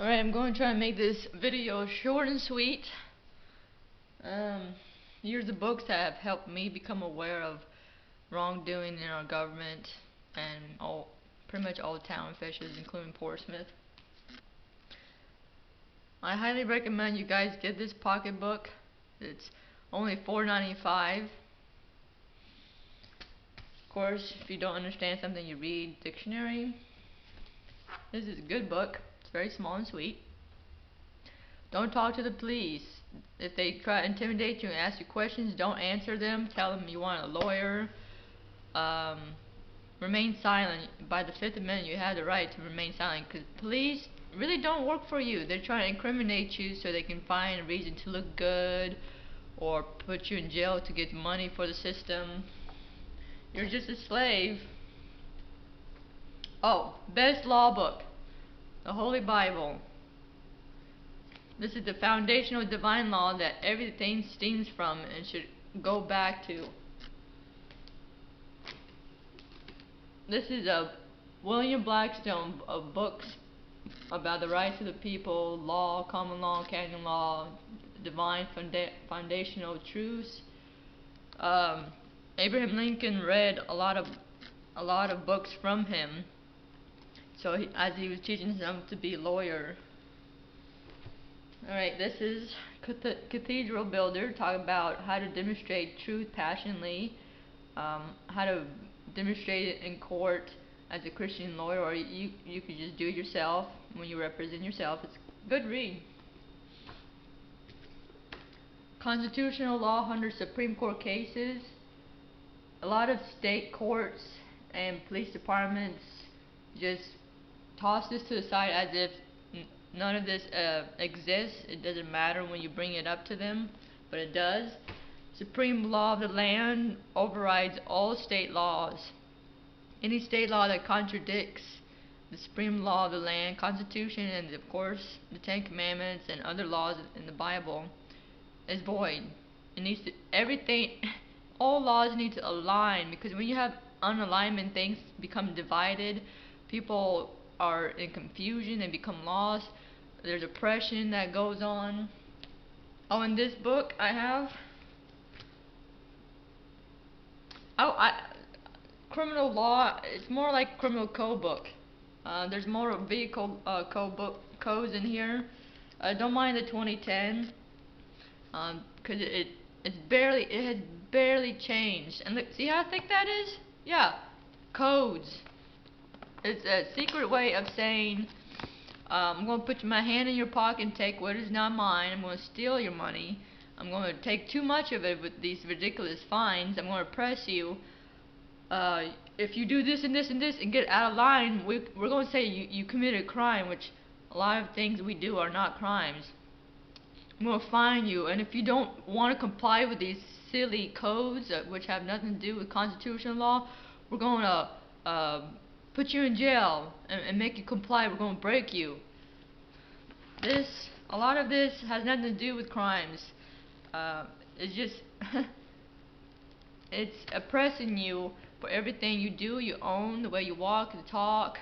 Alright, I'm going to try and make this video short and sweet. Here's the books that have helped me become aware of wrongdoing in our government and pretty much all town fishes, including Portsmouth. I highly recommend you guys get this pocketbook. It's only $4.95. Of course, if you don't understand something, you read dictionary. This is a good book. It's very small and sweet. Don't talk to the police. If they try to intimidate you and ask you questions, don't answer them. Tell them you want a lawyer. Remain silent. By the Fifth Amendment, you have the right to remain silent, because police really don't work for you. They're trying to incriminate you so they can find a reason to look good or put you in jail to get money for the system. You're just a slave. Oh, best law book, the Holy Bible. This is the foundational divine law that everything stems from and should go back to. This is a William Blackstone of books about the rights of the people, law, common law, canon law, divine foundational truths. Abraham Lincoln read a lot of books from him. So as he was teaching them to be a lawyer. Alright, this is Cathedral Builder, talking about how to demonstrate truth passionately, how to demonstrate it in court as a Christian lawyer, or you could just do it yourself when you represent yourself. It's a good read. Constitutional law under Supreme Court cases. A lot of state courts and police departments just toss this to the side as if none of this exists. It doesn't matter when you bring it up to them, but it does. Supreme law of the land overrides all state laws. Any state law that contradicts the supreme law of the land, Constitution, and of course the Ten Commandments and other laws in the Bible is void. It needs to, everything, all laws need to align, because when you have unalignment, things become divided. People are in confusion, they become lost. There's oppression that goes on. Oh, in this book I have criminal law. It's more like criminal code book. There's more vehicle codes in here. I don't mind the 2010, because it has barely changed. And look, see how thick that is? Yeah, codes. It's a secret way of saying, I'm going to put my hand in your pocket and take what is not mine. I'm going to steal your money. I'm going to take too much of it with these ridiculous fines. I'm going to press you. If you do this and this and this and get out of line, we're going to say you committed a crime, which a lot of things we do are not crimes. I'm going to fine you, and if you don't want to comply with these silly codes, which have nothing to do with constitutional law, we're going to put you in jail and make you comply. We're going to break you. A lot of this has nothing to do with crimes. It's just it's oppressing you for everything you do, you own, the way you walk, the talk,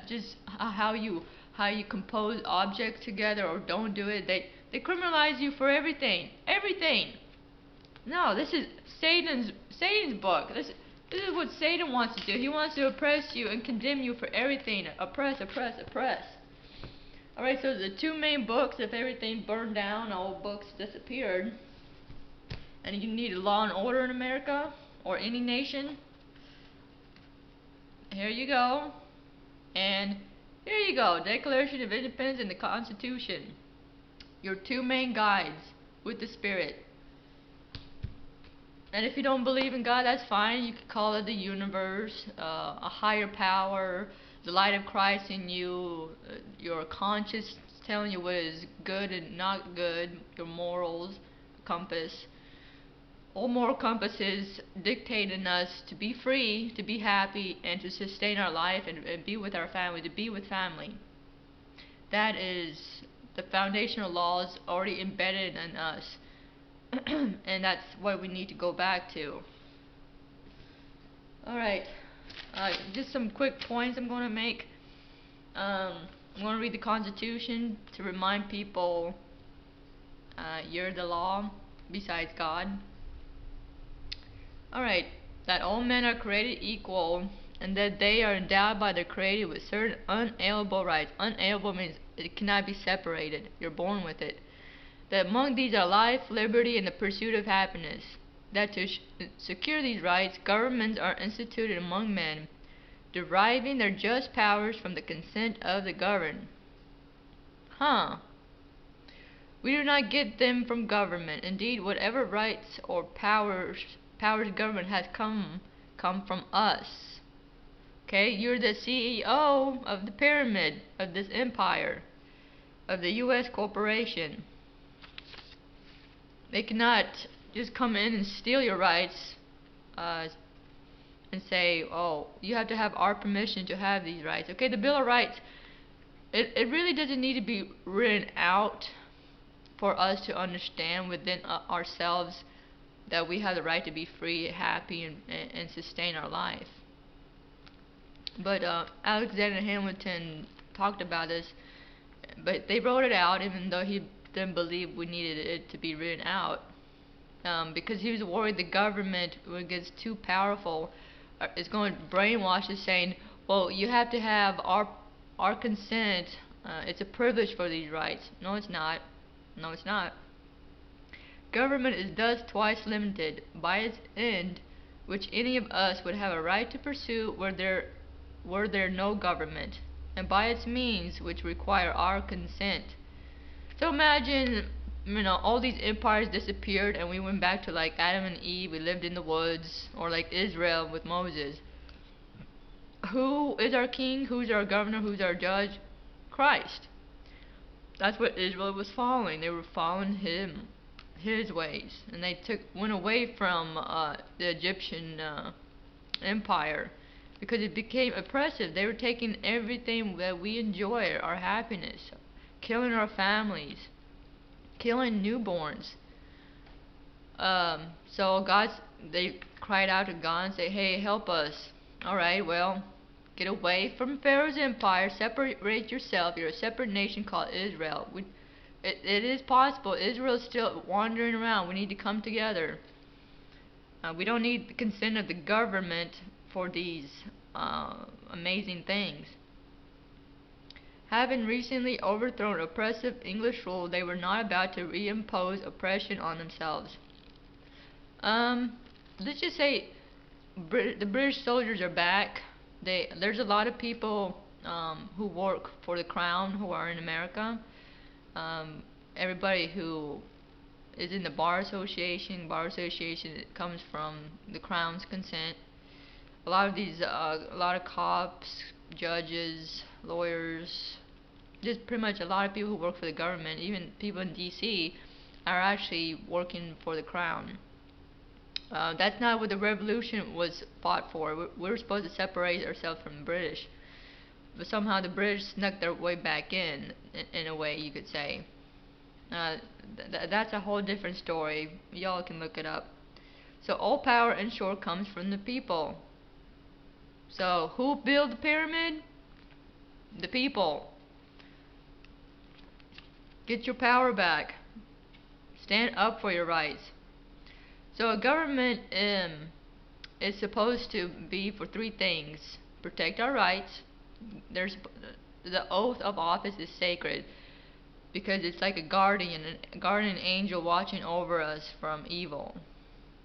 just how you compose objects together or don't do it. They criminalize you for everything. No, this is Satan's book. This is what Satan wants to do. He wants to oppress you and condemn you for everything. Oppress. Alright, so the two main books, if everything burned down, all books disappeared, and you need law and order in America, or any nation, here you go. And here you go, Declaration of Independence and the Constitution. Your two main guides with the Spirit. And if you don't believe in God, that's fine. You can call it the universe, a higher power, the light of Christ in you, your conscience telling you what is good and not good, your morals, compass. All moral compasses dictating us to be free, to be happy, and to sustain our life and be with our family, to be with family. That is the foundational laws already embedded in us. And that's what we need to go back to. Alright, just some quick points I'm going to make. I'm going to read the Constitution to remind people you're the law besides God. Alright, that all men are created equal and that they are endowed by the Creator with certain unalienable rights. Unalienable means it cannot be separated. You're born with it. That among these are life, liberty, and the pursuit of happiness. That to secure these rights, governments are instituted among men, deriving their just powers from the consent of the governed. We do not get them from government. Indeed, whatever rights or powers government has come from us. Okay, you're the CEO of the pyramid, of this empire, of the U.S. corporation. They cannot just come in and steal your rights and say, oh, you have to have our permission to have these rights. Okay, the Bill of Rights, it really doesn't need to be written out for us to understand within ourselves that we have the right to be free, happy, and sustain our life. But Alexander Hamilton talked about this, but they wrote it out even though he didn't believe we needed it to be written out, because he was worried the government, when it gets too powerful, is going to brainwash us saying, well, you have to have our consent. It's a privilege for these rights. No, it's not. No, it's not. Government is thus twice limited by its end, which any of us would have a right to pursue were there no government, and by its means, which require our consent. So imagine, all these empires disappeared and we went back to like Adam and Eve, we lived in the woods, or like Israel with Moses. Who is our king? Who's our governor? Who's our judge? Christ. That's what Israel was following. They were following his ways, and they went away from the Egyptian empire because it became oppressive. They were taking everything that we enjoy, our happiness, killing our families, killing newborns. So they cried out to God and said, hey, help us. Alright, well, get away from Pharaoh's empire, separate yourself. You're a separate nation called Israel. It is possible. Israel is still wandering around. We need to come together. We don't need the consent of the government for these amazing things. Having recently overthrown oppressive English rule, they were not about to reimpose oppression on themselves. Let's just say the British soldiers are back. There's a lot of people who work for the crown who are in America. Everybody who is in the bar association comes from the crown's consent. A lot of cops, judges, lawyers, just pretty much a lot of people who work for the government, even people in DC, are actually working for the crown. That's not what the revolution was fought for. We were supposed to separate ourselves from the British, but somehow the British snuck their way back in a way you could say. That's a whole different story. Y'all can look it up. So all power, in short, comes from the people. So who built the pyramid? The people. Get your power back. Stand up for your rights. So a government is supposed to be for three things: protect our rights. The oath of office is sacred because it's like a guardian angel watching over us from evil.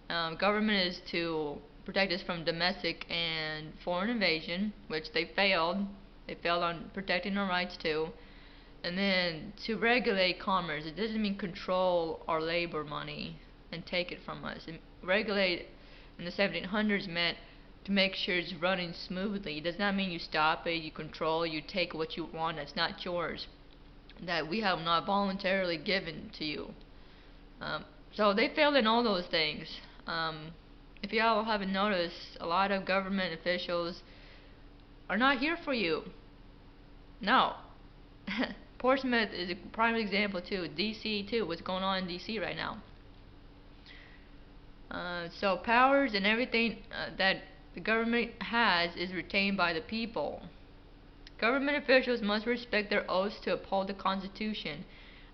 Government is to protect us from domestic and foreign invasion, which they failed. They failed on protecting our rights too. And then to regulate commerce. It doesn't mean control our labor money and take it from us. And regulate in the 1700s meant to make sure it's running smoothly. It does not mean you stop it, you control, you take what you want that's not yours, that we have not voluntarily given to you. So they failed in all those things. If y'all haven't noticed, a lot of government officials are not here for you. No. Portsmouth is a prime example too. DC too. What's going on in DC right now? So powers and everything that the government has is retained by the people. Government officials must respect their oaths to uphold the Constitution,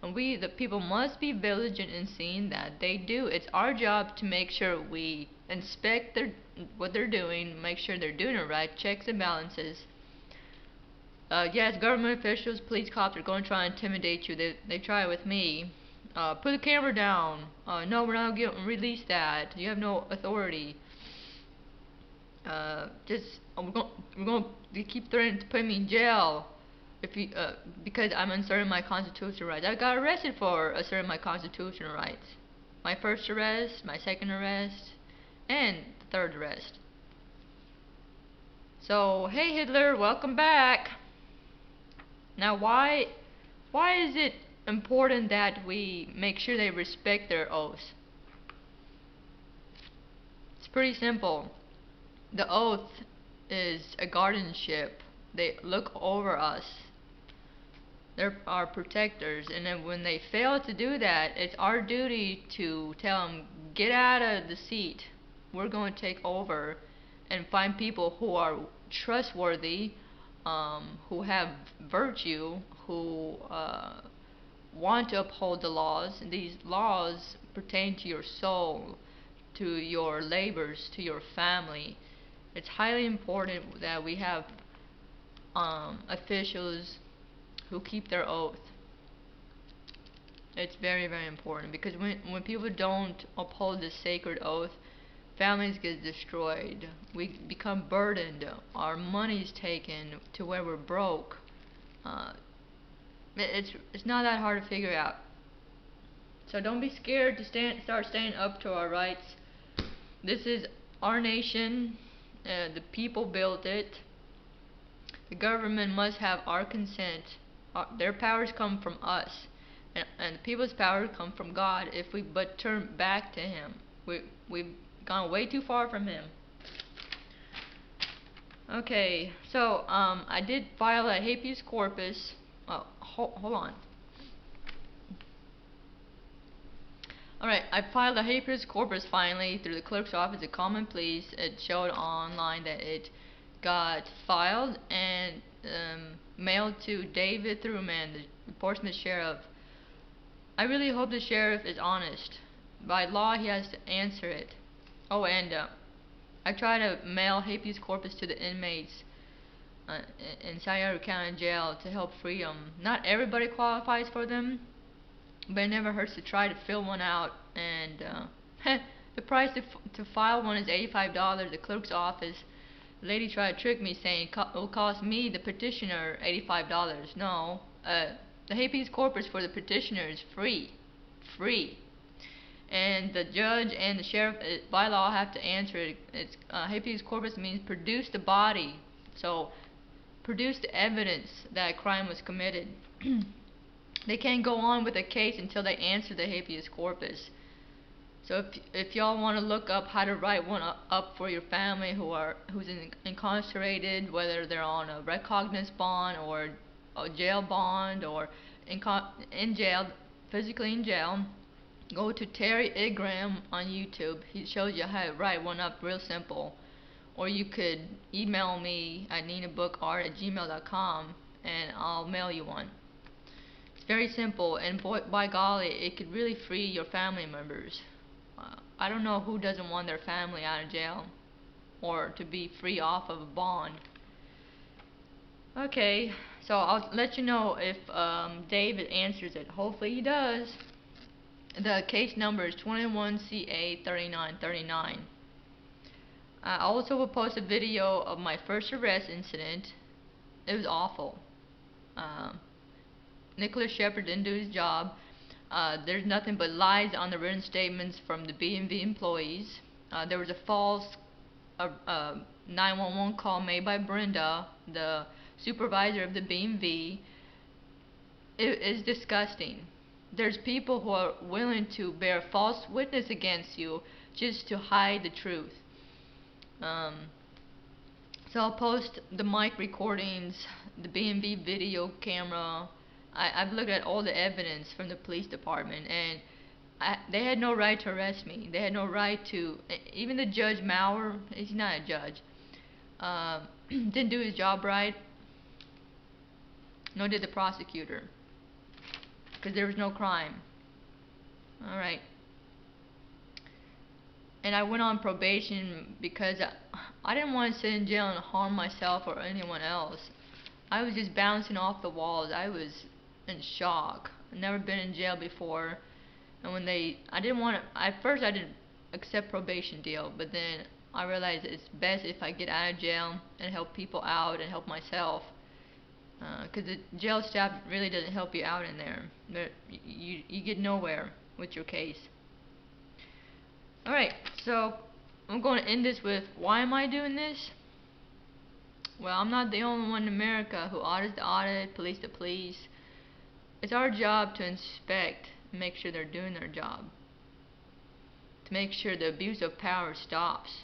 and we, the people, must be vigilant in seeing that they do. It's our job to make sure we inspect what they're doing, make sure they're doing it right, checks and balances. Yes, government officials, police cops are going to try and intimidate you. They try it with me. Put the camera down. No, we're not going to release that. You have no authority. We're going to keep threatening to put me in jail if you, because I'm asserting my constitutional rights. I got arrested for asserting my constitutional rights. My first arrest, my second arrest, and the third arrest. So, hey Hitler, welcome back. Now, why is it important that we make sure they respect their oaths? It's pretty simple. The oath is a guardianship. They look over us. They're our protectors, and then when they fail to do that, it's our duty to tell them, get out of the seat. We're going to take over and find people who are trustworthy, who have virtue, who want to uphold the laws. And these laws pertain to your soul, to your labors, to your family. It's highly important that we have officials who keep their oath. It's very, very important, because when people don't uphold the sacred oath, families get destroyed. We become burdened. Our money's taken to where we're broke. It's not that hard to figure out. So don't be scared to start standing up to our rights. This is our nation. The people built it. The government must have our consent. Their powers come from us, and the people's powers come from God if we but turn back to Him. We've gone way too far from Him. Okay, so I did file a habeas corpus. Hold on. Alright, I filed a habeas corpus finally through the clerk's office at Common Pleas. It showed online that it got filed and mailed to David Thurman, the Portsmouth sheriff. I really hope the sheriff is honest. By law, he has to answer it. Oh, and I try to mail habeas corpus to the inmates in Scioto County Jail to help free them. Not everybody qualifies for them, but it never hurts to try to fill one out. And the price to file one is $85. The clerk's office lady tried to trick me, saying it will cost me, the petitioner, $85. No, the habeas corpus for the petitioner is free. And the judge and the sheriff, by law, have to answer it. It's habeas corpus means produce the body, so produce the evidence that a crime was committed. They can't go on with a case until they answer the habeas corpus. So if y'all want to look up how to write one up for your family who's incarcerated, whether they're on a recognizance bond or a jail bond or in jail, physically in jail, go to Terry Igram on YouTube. He shows you how to write one up real simple. Or you could email me at ninabookart@gmail.com and I'll mail you one. It's very simple, and by golly, it could really free your family members. I don't know who doesn't want their family out of jail or to be free off of a bond. Okay, so I'll let you know if David answers it. Hopefully he does. The case number is 21CA3939. I also will post a video of my first arrest incident. It was awful. Nicholas Shepard didn't do his job. There's nothing but lies on the written statements from the B&V employees. There was a false 911 call made by Brenda, the supervisor of the B&V. It is disgusting. There's people who are willing to bear false witness against you just to hide the truth. So I'll post the mic recordings, the B&V video camera. I've looked at all the evidence from the police department, and they had no right to arrest me. They had no right to, even the Judge Maurer, he's not a judge, didn't do his job right. Nor did the prosecutor, because there was no crime. Alright. And I went on probation because I didn't want to sit in jail and harm myself or anyone else. I was just bouncing off the walls. I was in shock. I'd never been in jail before. And when I didn't want to, at first I didn't accept probation deal, but then I realized it's best if I get out of jail and help people out and help myself. Because the jail staff really doesn't help you out in there. You get nowhere with your case. Alright, so I'm going to end this with, why am I doing this? Well, I'm not the only one in America who audits the audit, police the police. It's our job to inspect and make sure they're doing their job, to make sure the abuse of power stops.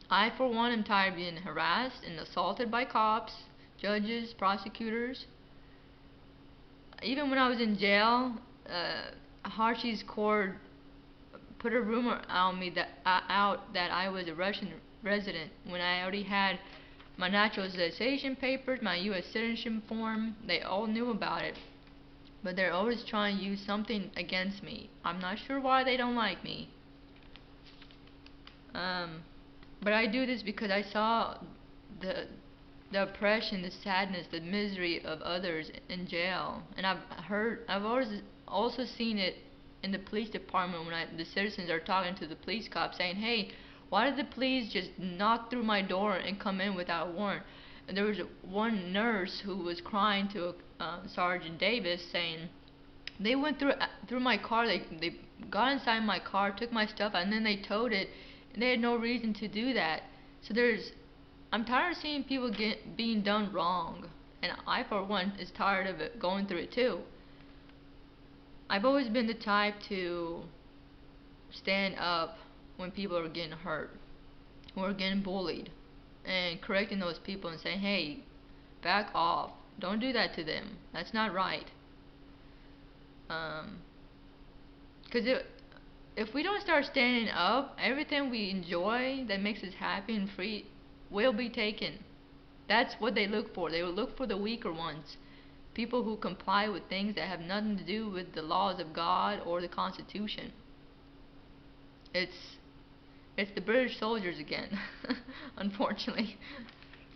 I, for one, am tired of being harassed and assaulted by cops, judges, prosecutors. Even when I was in jail, Harshi's court put a rumor on me that I was a Russian resident when I already had my naturalization papers, my U.S. citizenship form. They all knew about it, but they're always trying to use something against me. I'm not sure why they don't like me. But I do this because I saw the oppression, the sadness, the misery of others in jail, and I've always also seen it in the police department when the citizens are talking to the police cops saying, hey, why did the police just knock through my door and come in without a warrant? And there was one nurse who was crying to Sergeant Davis saying, they went through my car, they got inside my car, took my stuff, and then they towed it, and they had no reason to do that. So I'm tired of seeing people being done wrong, and I, for one, is tired of it, going through it too. I've always been the type to stand up when people are getting hurt or getting bullied, and correcting those people and saying, hey, back off, don't do that to them, that's not right. Because if we don't start standing up, everything we enjoy that makes us happy and free will be taken. That's what they look for. They will look for the weaker ones, people who comply with things that have nothing to do with the laws of God or the Constitution. It's the British soldiers again, unfortunately.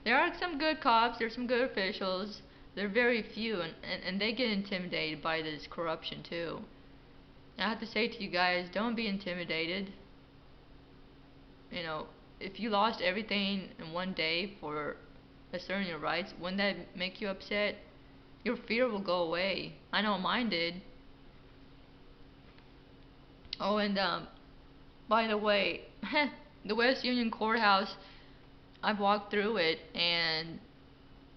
There are some good cops, there's some good officials, they're very few, and they get intimidated by this corruption too. And I have to say to you guys, don't be intimidated. You know, if you lost everything in one day for asserting your rights, wouldn't that make you upset? Your fear will go away. I know mine did. Oh, and by the way, the West Union Courthouse, I've walked through it, and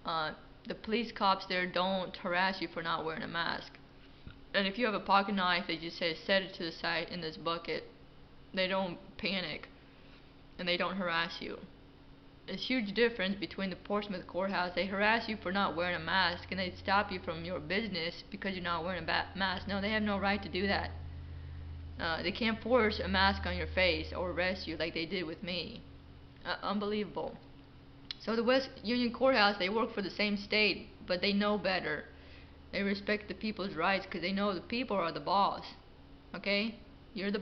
the police cops there don't harass you for not wearing a mask. And if you have a pocket knife, they just say, set it to the side in this bucket. They don't panic, and they don't harass you. There's a huge difference between the Portsmouth Courthouse. They harass you for not wearing a mask, and they stop you from your business because you're not wearing a mask. No, they have no right to do that. They can't force a mask on your face or arrest you like they did with me. Unbelievable. So the West Union Courthouse, they work for the same state, but they know better. They respect the people's rights because they know the people are the boss. Okay? You're the boss.